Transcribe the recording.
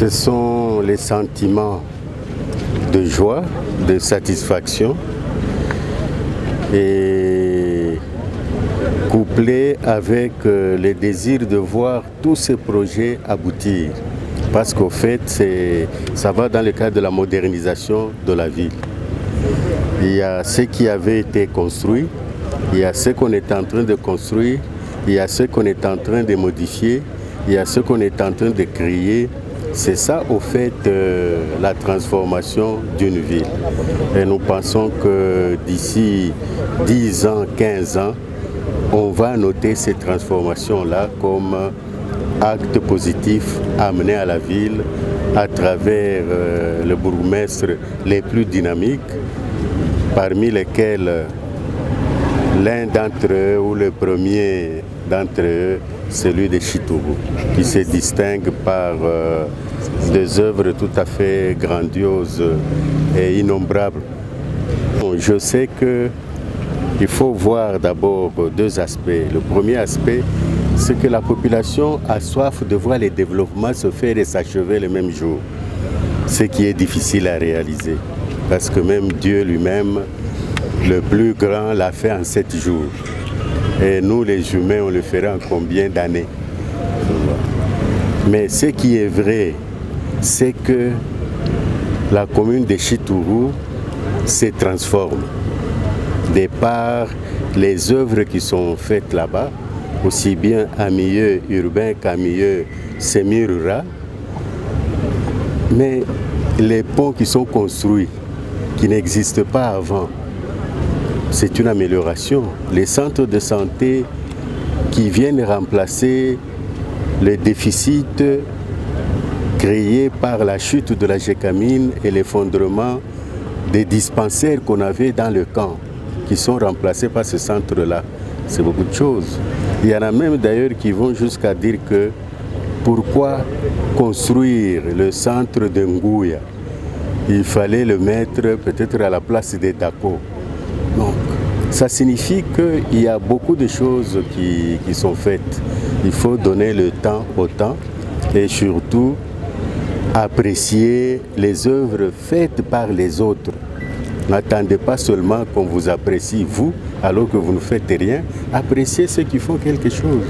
Ce sont les sentiments de joie, de satisfaction et couplés avec le désir de voir tous ces projets aboutir. Parce qu'au fait, ça va dans le cadre de la modernisation de la ville. Il y a ce qui avait été construit, il y a ce qu'on est en train de construire, il y a ce qu'on est en train de modifier, il y a ce qu'on est en train de créer. C'est ça, au fait, la transformation d'une ville. Et nous pensons que d'ici 10 ans, 15 ans, on va noter ces transformations-là comme actes positifs amenés à la ville à travers le bourgmestre les plus dynamiques, parmi lesquels l'un d'entre eux, ou le premier d'entre eux, celui de Chittourou, qui se distingue par des œuvres tout à fait grandioses et innombrables. Je sais qu'il faut voir d'abord deux aspects. Le premier aspect, c'est que la population a soif de voir les développements se faire et s'achever le même jour, ce qui est difficile à réaliser, parce que même Dieu lui-même, le plus grand, l'a fait en 7 jours. Et nous, les humains, on le ferait en combien d'années? Mais ce qui est vrai, c'est que la commune de Chittourou se transforme. De par les œuvres qui sont faites là-bas, aussi bien en milieu urbain qu'en milieu semi-rural, mais les ponts qui sont construits, qui n'existent pas avant, c'est une amélioration. Les centres de santé qui viennent remplacer les déficits créés par la chute de la Gécamine et l'effondrement des dispensaires qu'on avait dans le camp, qui sont remplacés par ce centre-là. C'est beaucoup de choses. Il y en a même d'ailleurs qui vont jusqu'à dire que pourquoi construire le centre de Ngouya? Il fallait le mettre peut-être à la place des Dako. Donc, ça signifie qu'il y a beaucoup de choses qui sont faites. Il faut donner le temps au temps et surtout apprécier les œuvres faites par les autres. N'attendez pas seulement qu'on vous apprécie, vous, alors que vous ne faites rien. Appréciez ceux qui font quelque chose.